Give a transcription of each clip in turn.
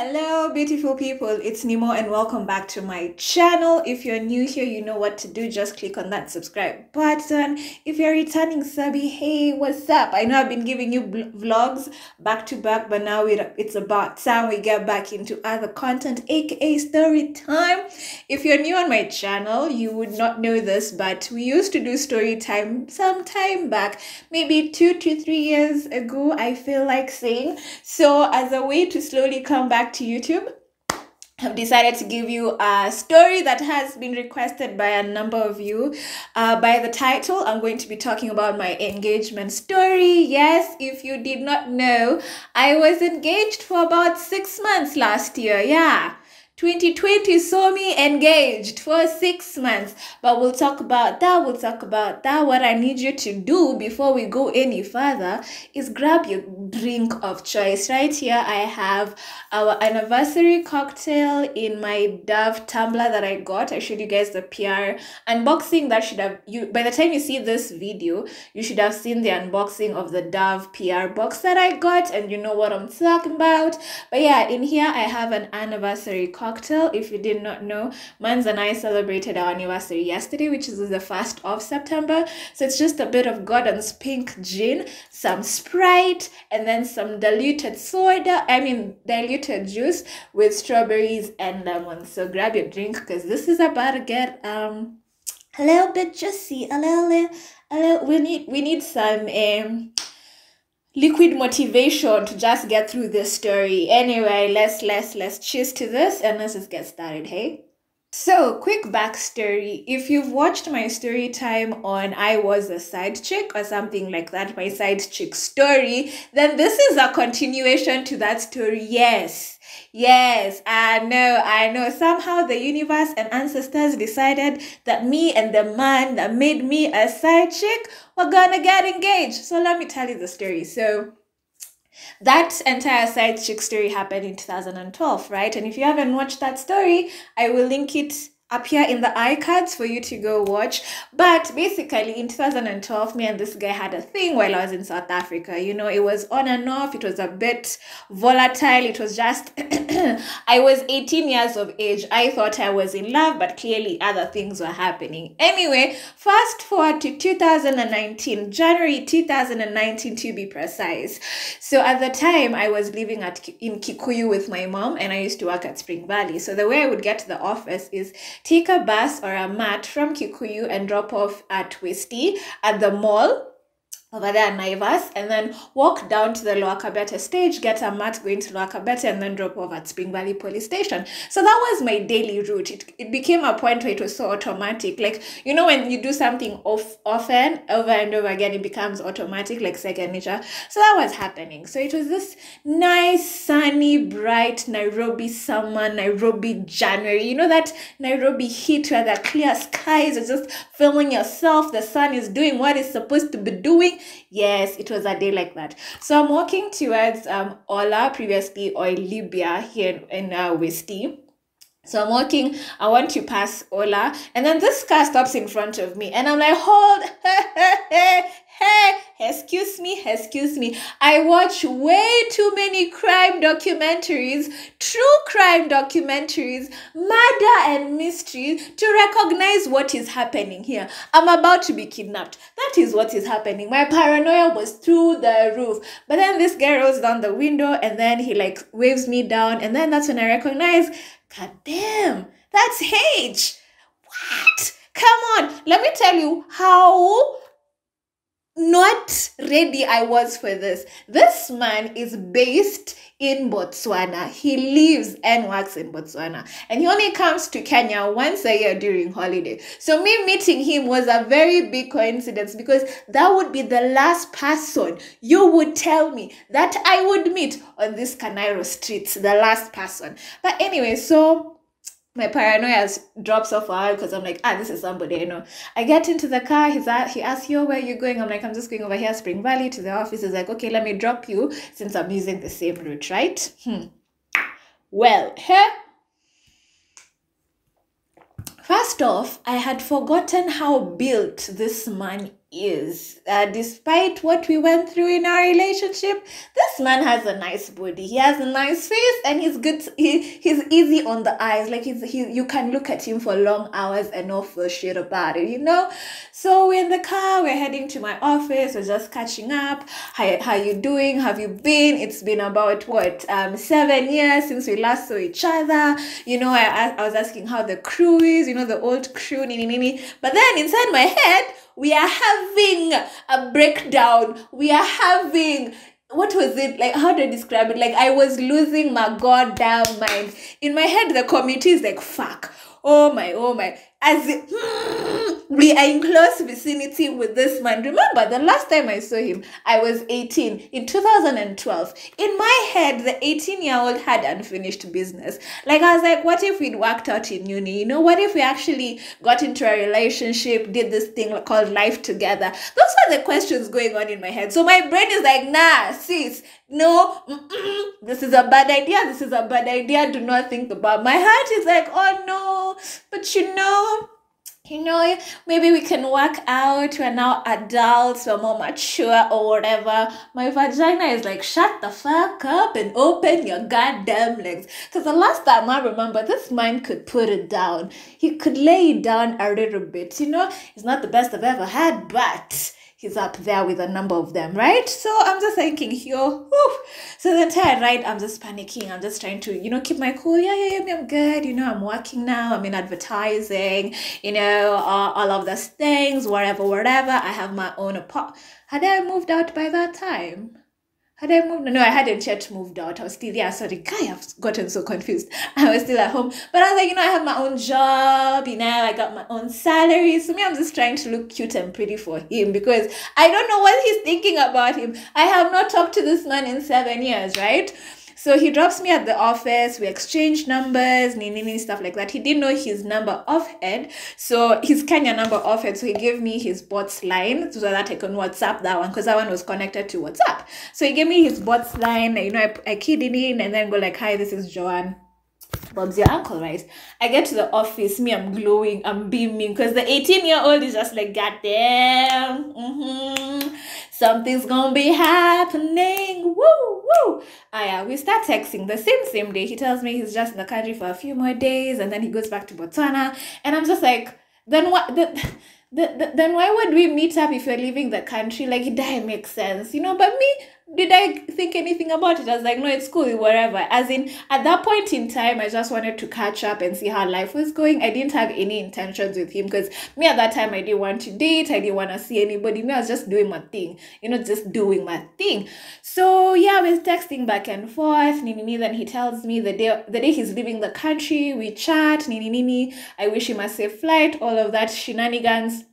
Hello, beautiful people. It's Nemo, and welcome back to my channel. If you're new here, you know what to do. Just click on that subscribe button. If you're returning subby, hey, what's up? I know I've been giving you vlogs back to back, but now it's about time we get back into other content, aka story time. If you're new on my channel, you would not know this, but we used to do story time some time back, maybe 2 to 3 years ago, I feel like saying. So as a way to slowly come back to YouTube, I've decided to give you a story that has been requested by a number of you. By the title, I'm going to be talking about my engagement story. Yes, if you did not know, I was engaged for about 6 months last year. Yeah. 2020 saw me engaged for 6 months, but we'll talk about that. What I need you to do before we go any further is grab your drink of choice. Right here, I have our anniversary cocktail in my Dove tumbler that I got. I showed you guys the PR unboxing. That should have, by the time you see this video, you should have seen the unboxing of the Dove PR box that I got, and you know what I'm talking about. But yeah, in here I have an anniversary cocktail. If you did not know, Mans and I celebrated our anniversary yesterday, which is the 1st of September. So it's just a bit of Gordon's pink gin, some Sprite, and then some diluted juice with strawberries and lemon. So grab your drink because this is about to get a little bit juicy, a little. We need some liquid motivation to just get through this story. Anyway, let's cheers to this and let's just get started, hey? So, quick backstory. If you've watched my story time on I Was a Side Chick or something like that, my side chick story, then this is a continuation to that story. Yes, I know. Somehow the universe and ancestors decided that me and the man that made me a side chick were gonna get engaged. So let me tell you the story. So that entire side chick story happened in 2012, right? And if you haven't watched that story, I will link it up here in the iCards for you to go watch. But basically in 2012, me and this guy had a thing while I was in South Africa. You know, it was on and off. It was a bit volatile. It was just I was 18 years of age. I thought I was in love, but clearly other things were happening. Anyway, fast forward to 2019, January 2019 to be precise. So at the time I was living in Kikuyu with my mom, and I used to work at Spring Valley. So the way I would get to the office is take a bus or a mat from Kikuyu and drop off at Westy at the mall over there in Naivas, and then walk down to the Lower Kabete stage, get a mat going to Lower Kabete, and then drop off at Spring Valley Police Station. So that was my daily route. It became a point where it was so automatic. Like, you know, when you do something often, over and over again, it becomes automatic, like second nature. So that was happening. So it was this nice, sunny, bright Nairobi summer, Nairobi January. You know that Nairobi heat where the clear skies are just filling yourself. The sun is doing what it's supposed to be doing. Yes, it was a day like that. So I'm walking towards Ola, previously Oil Libya, here in Westy. So I'm walking, I want to pass Ola, and then this car stops in front of me, and I'm like, hold, hey, excuse me. I watch way too many crime documentaries, true crime documentaries, murder and mystery to recognize what is happening here. I'm about to be kidnapped. That is what is happening. My paranoia was through the roof. But then this guy rolls down the window, and then he like waves me down, and then that's when I recognize, God damn, that's H. What? Come on, let me tell you how not ready I was for this. This man is based in Botswana. He lives and works in Botswana, and he only comes to Kenya once a year during holiday. So me meeting him was a very big coincidence, because that would be the last person you would tell me that I would meet on this Kanairo streets, the last person. But anyway, so my paranoia drops off a while, because I'm like, this is somebody I know. I get into the car, he asks, yo, where are you going? I'm like, I'm just going over here, Spring Valley, to the office. He's like, okay, let me drop you, since I'm using the same route, right? Well, first off, I had forgotten how built this man is. Despite what we went through in our relationship, this man has a nice body. He has a nice face, and he's good. He's easy on the eyes. Like you can look at him for long hours and not feel shit about it, you know. So we're in the car. We're heading to my office. We're just catching up. How you doing? Have you been? It's been about what 7 years since we last saw each other. You know, I was asking how the crew is. You know, the old crew. But then inside my head, we are having a breakdown. We are having, what was it? Like, how do I describe it? Like, I was losing my goddamn mind. In my head, the committee is like, fuck. Oh my. As we are in close vicinity with this man. Remember, the last time I saw him, I was 18 in 2012. In my head, the 18-year-old had unfinished business. Like, I was like, what if we'd worked out in uni? You know, what if we actually got into a relationship, did this thing called life together? Those were the questions going on in my head. So my brain is like, nah, sis, no, this is a bad idea. This is a bad idea. Do not think about. My heart is like, oh no, but you know, maybe we can work out. We're now adults, we're more mature or whatever. My vagina is like, shut the fuck up and open your goddamn legs. Because the last time I remember, this man could put it down. He could lay it down a little bit. You know, it's not the best I've ever had, but he's up there with a number of them, right? So I'm just thinking, yo, whew. So the entire ride, I'm just panicking. I'm just trying to, keep my cool. Yeah, I'm good. I'm working now. I'm in advertising, all of those things, whatever. I have my own apartment. Had I moved out by that time? Had I moved? No, I hadn't yet moved out. I was still, I've gotten so confused. I was still at home. But I was like, I have my own job, I got my own salary. So I'm just trying to look cute and pretty for him because I don't know what he's thinking about him. I have not talked to this man in 7 years, right? So he drops me at the office. We exchange numbers, stuff like that. He didn't know his number offhand. So his Kenya number offhand. So he gave me his bot's line so that I can WhatsApp that one because that one was connected to WhatsApp. So he gave me his bot's line. I keyed it in and then go like, hi, this is Joan. Bob's your uncle, right? I get to the office, I'm glowing, I'm beaming, because the 18-year-old is just like, goddamn, something's gonna be happening, woo. We start texting the same day. He tells me he's just in the country for a few more days, and then he goes back to Botswana, and I'm just like, then what? Then why would we meet up if you're leaving the country? Like, it doesn't make sense, but me, did I think anything about it? I was like, no, it's cool, whatever. As in, at that point in time, I just wanted to catch up and see how life was going. I didn't have any intentions with him because me at that time, I didn't want to date. I didn't want to see anybody. Me, I was just doing my thing, just doing my thing. So yeah, we're texting back and forth. Then he tells me the day he's leaving the country, we chat. I wish him a safe flight. All of that shenanigans.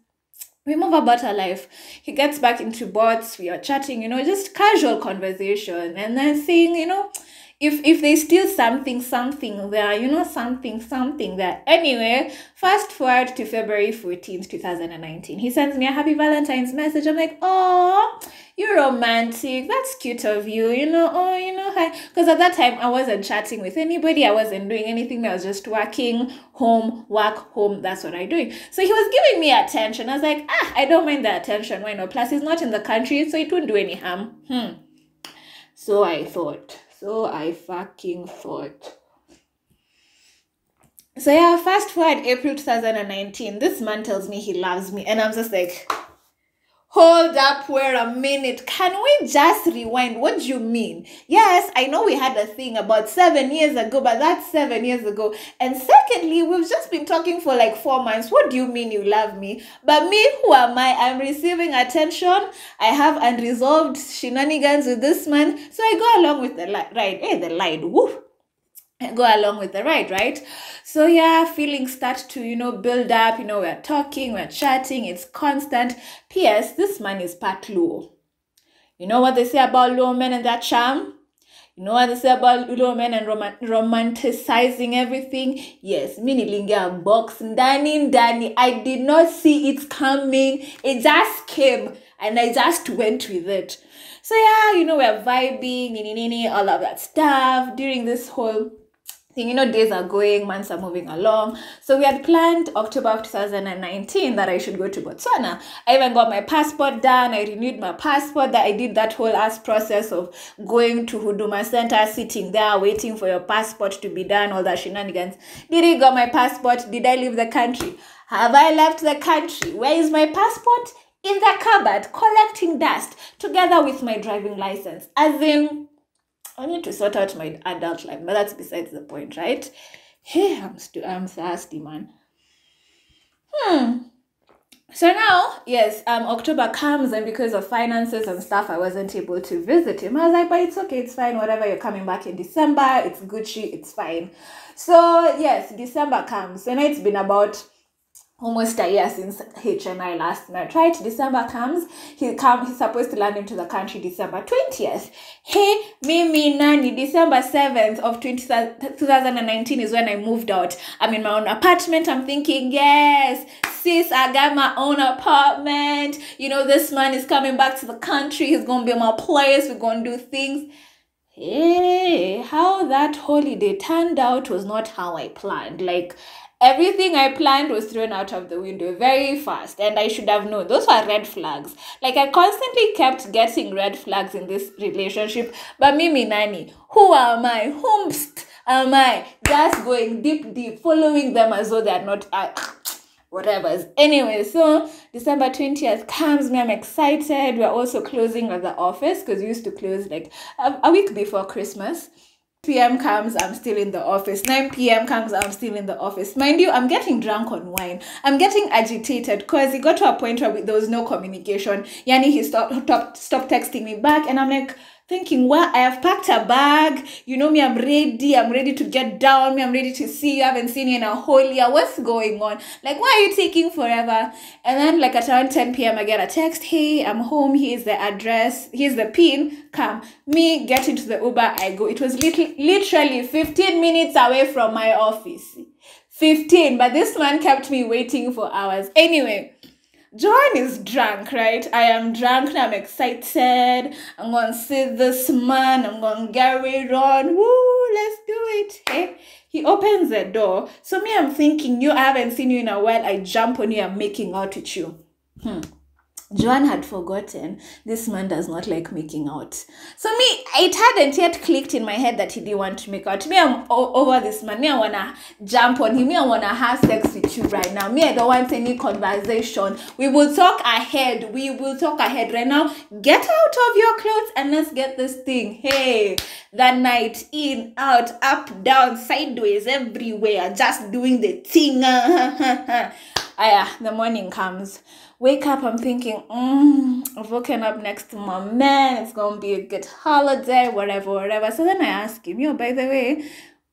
We move about our life. He gets back into bots. We are chatting, just casual conversation. And then saying, if there's still something there, something there. Anyway, fast forward to February 14th, 2019. He sends me a happy Valentine's message. I'm like, oh, you're romantic. That's cute of you, hi. Because at that time, I wasn't chatting with anybody. I wasn't doing anything. I was just working, work, home. That's what I'm doing. So he was giving me attention. I was like, I don't mind the attention. Why not? Plus, he's not in the country, so it wouldn't do any harm. So I fucking thought. So yeah, fast forward April 2019. This man tells me he loves me. And I'm just like, hold up, wait a minute. Can we just rewind? What do you mean? Yes, I know we had a thing about 7 years ago, but that's 7 years ago. And secondly, we've just been talking for like 4 months. What do you mean you love me? But me, who am I? I'm receiving attention. I have unresolved shenanigans with this man. So I go along with the ride. Hey, the ride. Woo. Go along with the ride, right? So yeah, feelings start to, build up. We're talking, we're chatting, it's constant. P.S. This man is part Luo. You know what they say about Luo men and their charm? You know what they say about Luo men and romanticizing everything? Yes, minilinga box, Danny. I did not see it coming. It just came and I just went with it. So yeah, we're vibing, all of that stuff during this whole days are going, months are moving along. So we had planned October of 2019 that I should go to Botswana. I even got my passport done. I renewed my passport. That I did that whole ass process of going to Huduma Center, sitting there, waiting for your passport to be done, all that shenanigans. Did I got my passport? Did I leave the country? Have I left the country? Where is my passport? In the cupboard, collecting dust, together with my driving license. As in, I need to sort out my adult life, but that's besides the point, right? Hey, I'm thirsty, man. So now, yes, October comes, and because of finances and stuff, I wasn't able to visit him. I was like, but it's okay, it's fine, whatever, you're coming back in December, it's Gucci, it's fine. So yes, December comes, and it's been about almost a year since HNI last met, right? December comes, he's supposed to land into the country December 20th. Hey, Mimi Nani, December 7th of 2019 is when I moved out. I'm in my own apartment. I'm thinking, yes, sis, I got my own apartment. This man is coming back to the country. He's going to be my place. We're going to do things. Hey, how that holiday turned out was not how I planned. Like, everything I planned was thrown out of the window very fast, and I should have known. Those were red flags. Like, I constantly kept getting red flags in this relationship. But Mimi Nani, who am I? Whomst am I? Just going deep, following them as though they're not... whatever. Anyway, so December 20th comes, me, I'm excited. We're also closing at the office because we used to close like a week before Christmas. PM comes, I'm still in the office. 9 PM comes, I'm still in the office. Mind you, I'm getting drunk on wine. I'm getting agitated because it got to a point where there was no communication. Yani, he stopped texting me back, and I'm like thinking, well, I have packed a bag. Me, I'm ready to get down. I'm ready to see you. I haven't seen you in a whole year. What's going on? Like, why are you taking forever? And then like at around 10 PM, I get a text. Hey, I'm home. Here's the address. Here's the pin. Come. Me, get into the Uber. I go. It was literally 15 minutes away from my office. 15. But this man kept me waiting for hours. Anyway, Joan is drunk, right? I am drunk now. I'm excited. I'm going to see this man. I'm going to get it on. Woo, let's do it. Hey, he opens the door. So me, I'm thinking, I haven't seen you in a while. I jump on you. I'm making out with you. Joan had forgotten this man does not like making out. So me, it hadn't yet clicked in my head that he didn't want to make out. Me, I'm over this man. Me, I want to jump on him. Me, I want to have sex with you right now. Me, I don't want any conversation. We will talk ahead. Right now. Get out of your clothes and let's get this thing. Hey, that night, in, out, up, down, sideways, everywhere. Just doing the thing. The morning comes. Wake up, I'm thinking, I've woken up next to my man. It's going to be a good holiday, whatever. So then I ask him, by the way,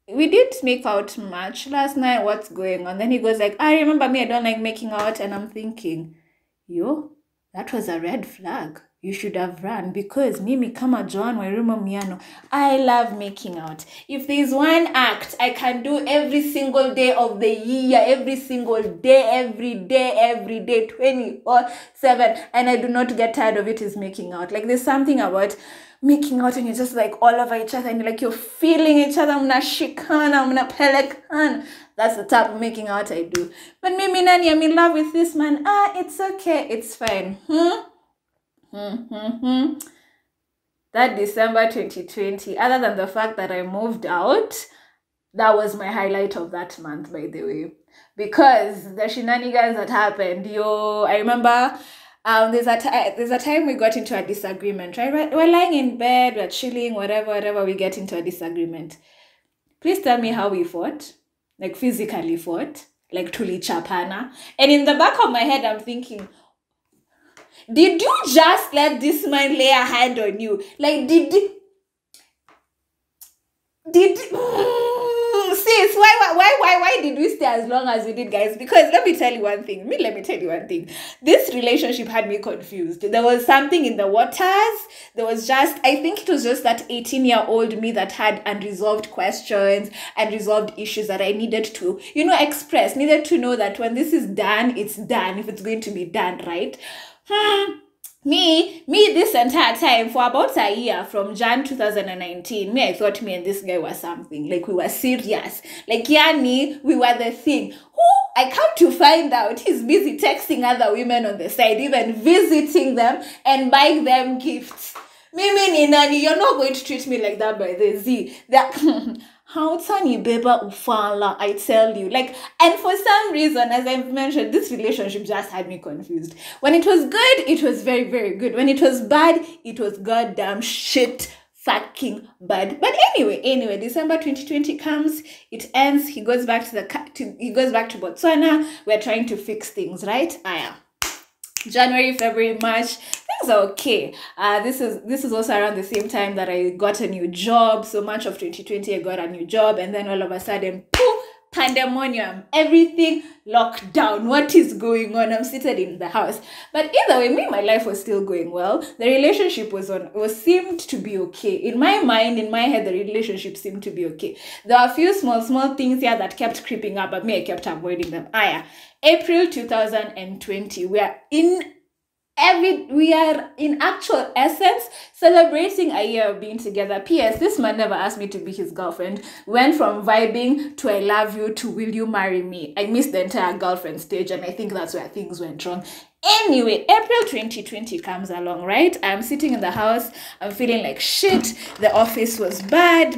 we didn't make out much last night. What's going on? Then he goes like, I remember me, I don't like making out. And I'm thinking, that was a red flag. You should have run, because Mimi kama Joan Miano, I love making out. If there's one act I can do every single day of the year, every single day, every day, 24/7, and I do not get tired of it, is making out. Like, there's something about making out and you're just like all over each other and like you're feeling each other. Mna shikana, mna pelekana. That's the type of making out I do. But Mimi Nani, I'm in love with this man. It's okay, it's fine. That December 2020, other than the fact that I moved out, that was my highlight of that month, by the way, because the shenanigans that happened. I remember there's a time we got into a disagreement, right? We're lying in bed, we're chilling, whatever, we get into a disagreement. Please tell me how we fought, like physically fought, like tuli chapana. And in the back of my head, I'm thinking, did you just let this man lay a hand on you? Like, sis, why did we stay as long as we did, guys? Because let me tell you one thing. This relationship had me confused. There was something in the waters. I think it was just that 18-year-old me that had unresolved questions, unresolved issues that I needed to, express, needed to know that when this is done, it's done, if it's going to be done, right? Me, this entire time, for about a year, from Jan 2019, I thought me and this guy were something. Like, we were serious. Like, Yani, we were the thing. Who, I come to find out, he's busy texting other women on the side, even visiting them and buying them gifts. Mimi Nani, you're not going to treat me like that by the Z. That... How tani beba ufala, I tell you. Like, and for some reason, as I've mentioned, this relationship just had me confused. When it was good, it was very, very good. When it was bad, it was goddamn shit fucking bad. But anyway, December 2020 comes, it ends, he goes back to Botswana. We're trying to fix things, right? January, February, March, things are okay. This is also around the same time that I got a new job. So March of 2020, I got a new job, and then all of a sudden, poof, pandemonium, everything locked down. What is going on? I'm seated in the house. But either way, my life was still going well. The relationship seemed to be okay. In my mind, in my head, the relationship seemed to be okay. There are a few small things here that kept creeping up, but I kept avoiding them. April 2020, we are in actual essence celebrating a year of being together. P.S. This man never asked me to be his girlfriend. Went from vibing to I love you to will you marry me. I missed the entire girlfriend stage, and I think that's where things went wrong. Anyway, April 2020 comes along, right? I'm sitting in the house. I'm feeling like shit. The office was bad.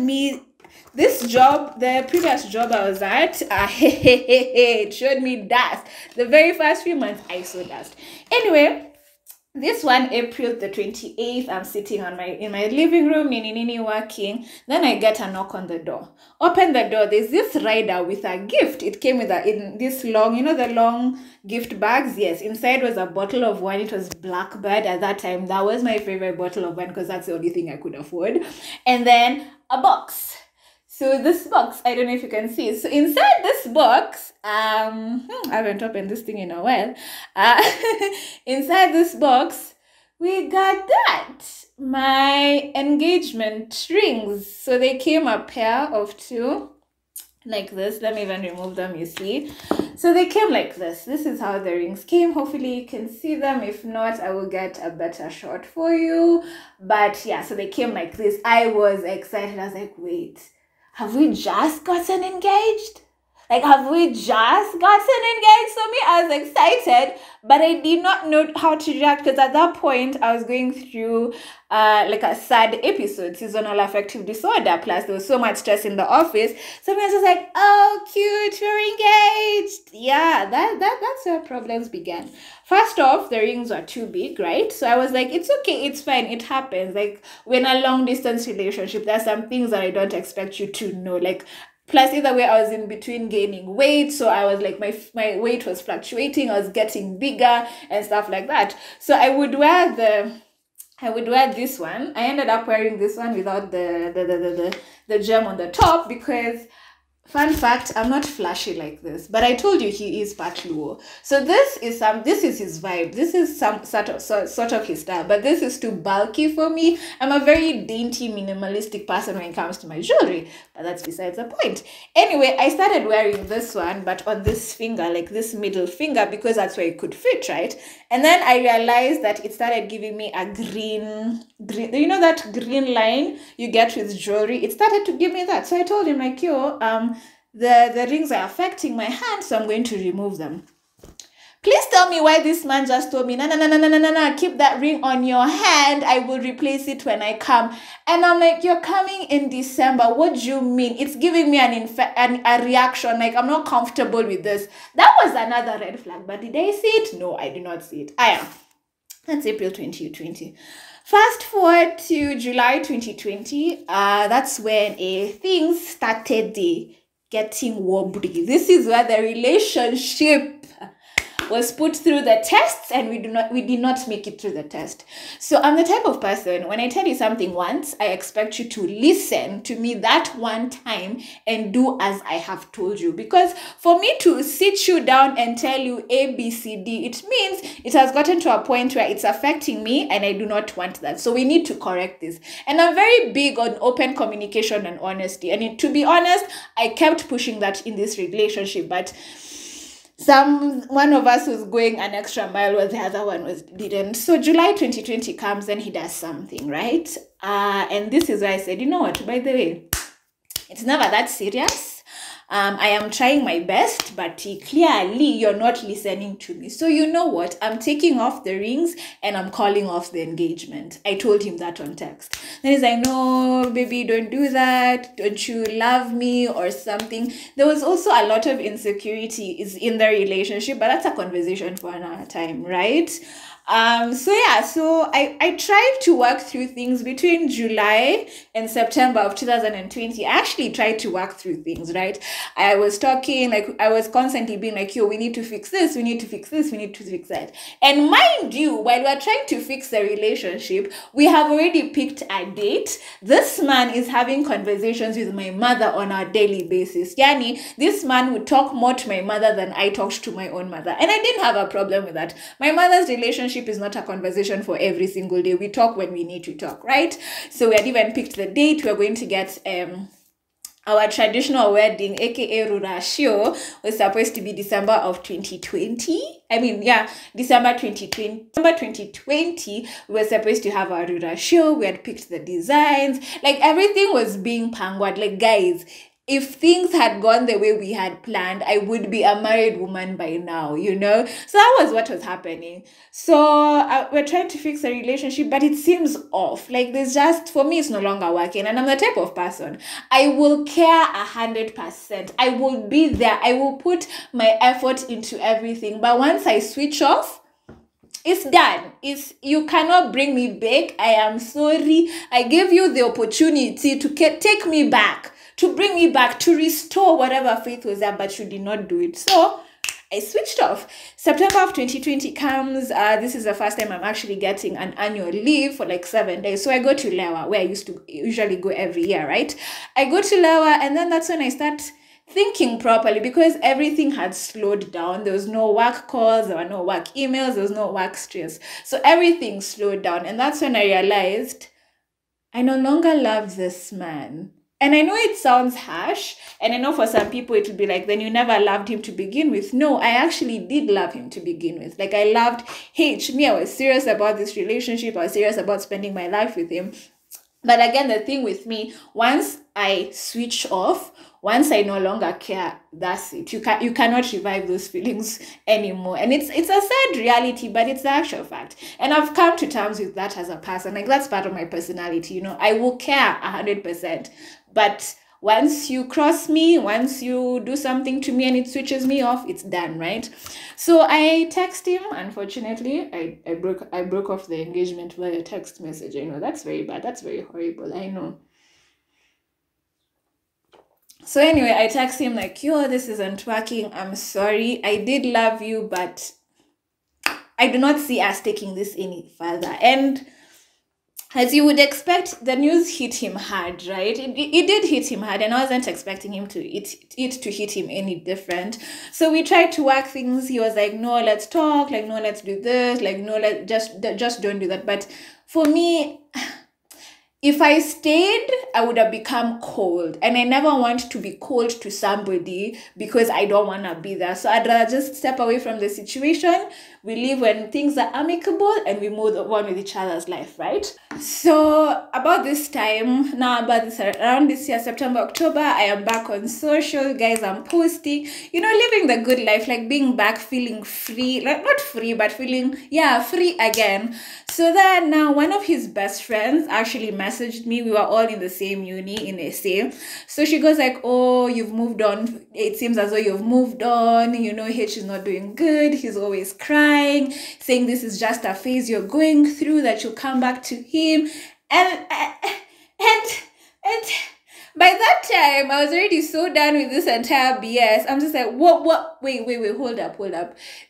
This job, the previous job I was at, it showed me dust. The very first few months, I saw dust. Anyway, this one, April the 28th, I'm sitting in my living room, working. Then I get a knock on the door. Open the door. There's this rider with a gift. It came in this long, the long gift bags. Yes, inside was a bottle of wine. It was Blackbird at that time. That was my favorite bottle of wine because that's the only thing I could afford. And then a box. So this box, I don't know if you can see. So inside this box, I haven't opened this thing in a while. Inside this box, we got that. My engagement rings. So they came a pair of two, like this. Let me even remove them, you see. So they came like this. This is how the rings came. Hopefully you can see them. If not, I will get a better shot for you. But yeah, so they came like this. I was excited. I was like, wait. Have we just gotten engaged? Like, have we just gotten engaged? So I was excited, but I did not know how to react because at that point, I was going through like a sad episode, seasonal affective disorder. Plus, there was so much stress in the office. So I was just like, oh, cute, we're engaged. Yeah, that's where problems began. First off, the rings were too big, right? So I was like, it's okay, it's fine, it happens. Like, when a long distance relationship, there's some things that I don't expect you to know. Like, plus, either way, I was in between gaining weight. So I was like, my weight was fluctuating. I was getting bigger and stuff like that. So I would wear this one. I ended up wearing this one without the gem on the top because, fun fact, I'm not flashy like this, but I told you he is part Luo. So this is his vibe. This is some sort of his style, but this is too bulky for me. I'm a very dainty, minimalistic person when it comes to my jewelry, but that's besides the point. Anyway, I started wearing this one, but on this finger, like this middle finger, because that's where it could fit, right? And then I realized that it started giving me a green, you know that green line you get with jewelry? It started to give me that. So I told him like, yo, the rings are affecting my hand, so I'm going to remove them. Please tell me why this man just told me, no, keep that ring on your hand. I will replace it when I come. And I'm like, you're coming in December. What do you mean? It's giving me a reaction. Like, I'm not comfortable with this. That was another red flag. But did I see it? No, I did not see it. That's April 2020. Fast forward to July 2020. That's when things started getting wobbly. This is where the relationship was put through the tests, and we did not make it through the test. So I'm the type of person, when I tell you something once, I expect you to listen to me that one time and do as I have told you. Because for me to sit you down and tell you A, B, C, D, it means it has gotten to a point where it's affecting me, and I do not want that. So we need to correct this. And I'm very big on open communication and honesty. And to be honest, I kept pushing that in this relationship, but one of us was going an extra mile while the other one didn't. So July 2020 comes and he does something, right? And this is why I said, you know what, by the way, it's never that serious. I am trying my best, but clearly you're not listening to me. So you know what? I'm taking off the rings and I'm calling off the engagement. I told him that on text. Then he's like, no, baby, don't do that. Don't you love me or something? There was also a lot of insecurity is in the relationship, but that's a conversation for another time, right? So I tried to work through things between July and September of 2020. I actually tried to work through things, right? I was talking, like, I was constantly being like, yo, we need to fix this, we need to fix this, we need to fix that. And mind you, while we're trying to fix the relationship, we have already picked a date. This man is having conversations with my mother on a daily basis. Yani, this man would talk more to my mother than I talked to my own mother. And I didn't have a problem with that. My mother's relationship is not a conversation for every single day. We talk when we need to talk, right? So we had even picked the date. We're going to get our traditional wedding, aka Rurashio, was supposed to be December of 2020. December 2020. December 2020, we were supposed to have our Rurashio. We had picked the designs. Like, everything was being pangwad. Like, guys, if things had gone the way we had planned, I would be a married woman by now, you know? So that was what was happening. So we're trying to fix a relationship, but it seems off. Like, for me, it's no longer working. And I'm the type of person, I will care 100%. I will be there. I will put my effort into everything. But once I switch off, it's done. You cannot bring me back. I am sorry. I gave you the opportunity to take me back, to bring me back, to restore whatever faith was there, but you did not do it. So I switched off. September of 2020 comes. This is the first time I'm actually getting an annual leave for like 7 days. So I go to Lewa, where I used to usually go every year, right? I go to Lewa, and then that's when I start thinking properly, because everything had slowed down. There was no work calls, there were no work emails, there was no work stress. So everything slowed down. And that's when I realized I no longer love this man. And I know it sounds harsh, and I know for some people it would be like, then you never loved him to begin with. No, I actually did love him to begin with. Like, I loved me. I was serious about this relationship. I was serious about spending my life with him. But again, the thing with me, once I switch off, once I no longer care, that's it. You cannot revive those feelings anymore. And it's a sad reality, but it's the actual fact. And I've come to terms with that as a person. Like, that's part of my personality, you know. I will care 100%. But once you cross me, once you do something to me and it switches me off, it's done, right? So I text him. Unfortunately, I broke off the engagement via text message. I know that's very bad. That's very horrible. I know. So anyway, I text him like, yo, this isn't working. I'm sorry. I did love you, but I do not see us taking this any further. And as you would expect, the news hit him hard, right? It did hit him hard, and I wasn't expecting him to hit him any different. So we tried to work things. He was like, no, let's talk. Like, no, let's do this. Like, no, just don't do that. But for me, if I stayed, I would have become cold. And I never want to be cold to somebody because I don't want to be there. So I'd rather just step away from the situation. We live when things are amicable and we move on with each other's life, right? So around this year, September, October, I am back on social. Guys, I'm posting, living the good life, like being back, feeling free. Like, not free, but feeling, free again. So then now one of his best friends actually messaged me. We were all in the same uni in SA. So she goes like, oh, you've moved on. It seems as though you've moved on. H is not doing good. He's always crying, saying this is just a phase you're going through, that you'll come back to him. And by that time, I was already so done with this entire BS. I'm just like, what? Wait, hold up.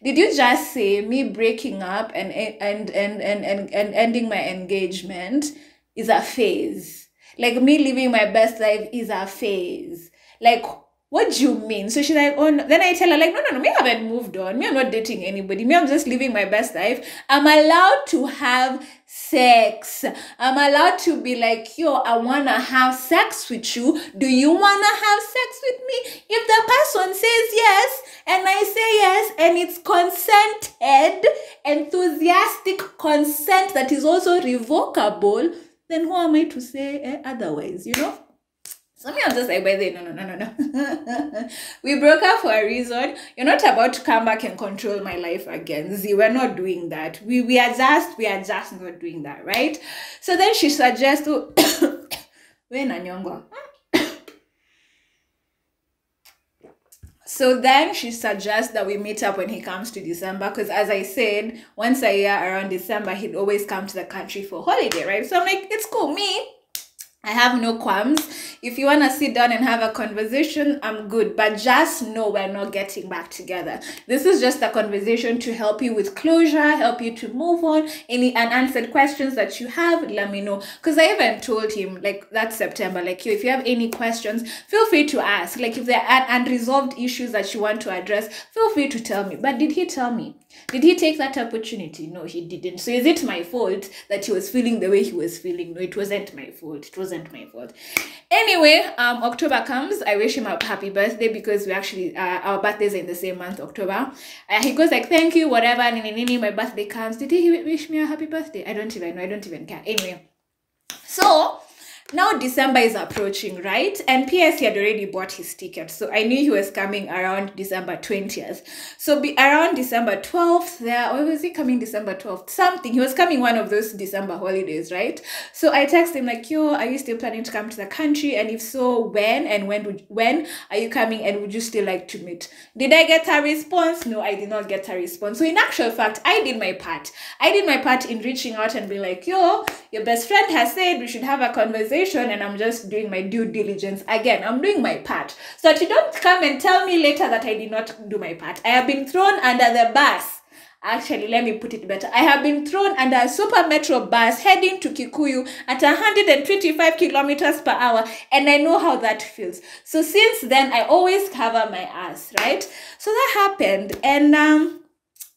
Did you just say me breaking up and ending my engagement is a phase? Like, me living my best life is a phase? Like, what do you mean? So she's like, oh, no. Then I tell her, like, no, me haven't moved on. Me, I'm not dating anybody. Me, I'm just living my best life. I'm allowed to have sex. I'm allowed to be like, yo, I wanna have sex with you. Do you wanna have sex with me? If the person says yes, and I say yes, and it's consented, enthusiastic consent that is also revocable, then who am I to say otherwise, you know? So me, I'm just like, by the way, no. We broke up for a reason. You're not about to come back and control my life again. See, we're not doing that. We are just not doing that, right? So then she suggests, so then she suggests that we meet up when he comes to December, because as I said, once a year around December, he'd always come to the country for holiday, right? So I'm like, it's cool. I have no qualms. If you want to sit down and have a conversation, I'm good. But just know we're not getting back together. This is just a conversation to help you with closure, help you to move on. Any unanswered questions that you have, let me know. Because I even told him, like, that September, like, if you have any questions, feel free to ask. Like, if there are unresolved issues that you want to address, feel free to tell me. But did he tell me? Did he take that opportunity? No, he didn't. So is it my fault that he was feeling the way he was feeling? No, it wasn't my fault. It wasn't my fault. Anyway, October comes. I wish him a happy birthday because we actually, our birthdays are in the same month, October. He goes like, thank you, whatever, my birthday comes. Did he wish me a happy birthday? I don't even know. I don't even care. Anyway, so now December is approaching, right? And PS, he had already bought his ticket. So I knew he was coming around December 20th. So around December 12th there, or was he coming December 12th? Something. He was coming one of those December holidays, right? So I text him like, yo, are you still planning to come to the country? And if so, when? And when are you coming? And would you still like to meet? Did I get a response? No, I did not get a response. So in actual fact, I did my part. I did my part in reaching out and being like, yo, your best friend has said we should have a conversation, and I'm just doing my due diligence. Again, I'm doing my part. So that you don't come and tell me later that I did not do my part. I have been thrown under the bus. Actually, let me put it better. I have been thrown under a super metro bus heading to Kikuyu at 125 kilometers per hour, and I know how that feels. So since then, I always cover my ass, right? So that happened, and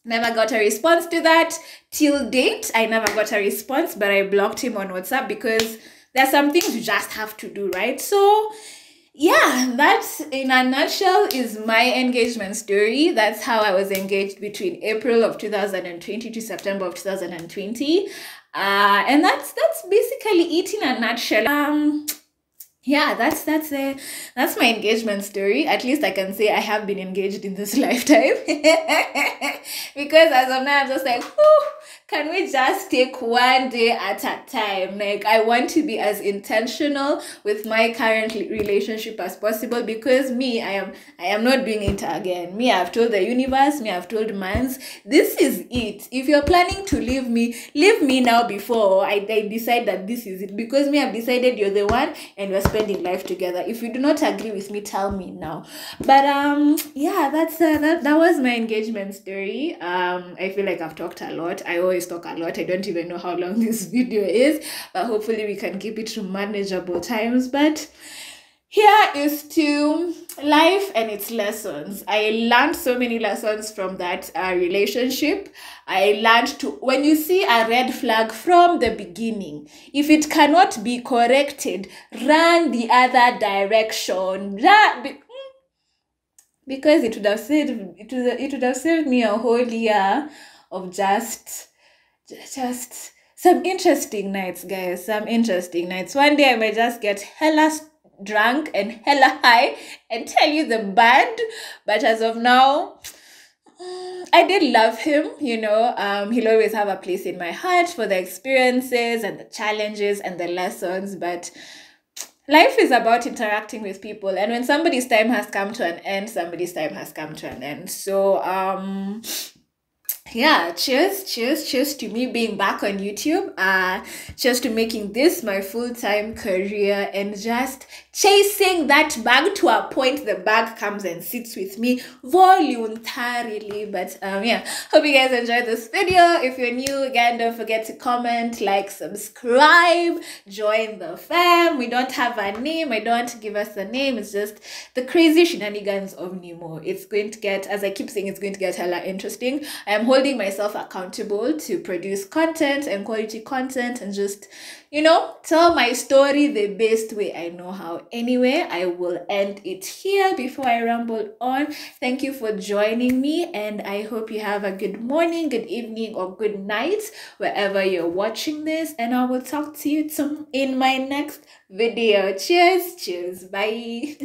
never got a response to that. Till date, I never got a response, but I blocked him on WhatsApp because there's some things you just have to do, right? So yeah, that in a nutshell is my engagement story. That's how I was engaged between April of 2020 to September of 2020. And that's basically it in a nutshell. Yeah, that's my engagement story. At least I can say I have been engaged in this lifetime. Because as of now, I'm just like, whew, can we just take one day at a time? Like, I want to be as intentional with my current relationship as possible, because I am not doing it again. I've told the universe, I've told mans, this is it. If you're planning to leave me now before I decide that this is it. Because I've decided you're the one and we're spending life together. If you do not agree with me, tell me now. But yeah, that was my engagement story. I feel like I've talked a lot. I always talk a lot. I don't even know how long this video is, but hopefully we can keep it to manageable times. But here is to life and its lessons. I learned so many lessons from that relationship. I learned to, when you see a red flag from the beginning, if it cannot be corrected, run the other direction. Because it would have saved me a whole year of just some interesting nights, guys. Some interesting nights. One day I might just get hella drunk and hella high and tell you the bad, but as of now, I did love him, he'll always have a place in my heart for the experiences and the challenges and the lessons. But life is about interacting with people, and when somebody's time has come to an end, somebody's time has come to an end. So yeah, cheers to me being back on YouTube. Cheers to making this my full-time career and just chasing that bag to a point the bag comes and sits with me voluntarily. But yeah, hope you guys enjoyed this video. If you're new, again, don't forget to comment, like, subscribe, join the fam. We don't have a name. I don't give us a name. It's just the crazy shenanigans of Nemo. It's going to get, as I keep saying, it's going to get hella interesting. I am holding holding myself accountable to produce content and quality content and just, tell my story the best way I know how. Anyway, I will end it here before I ramble on. Thank you for joining me, and I hope you have a good morning, good evening, or good night wherever you're watching this, and I will talk to you in my next video. Cheers, bye.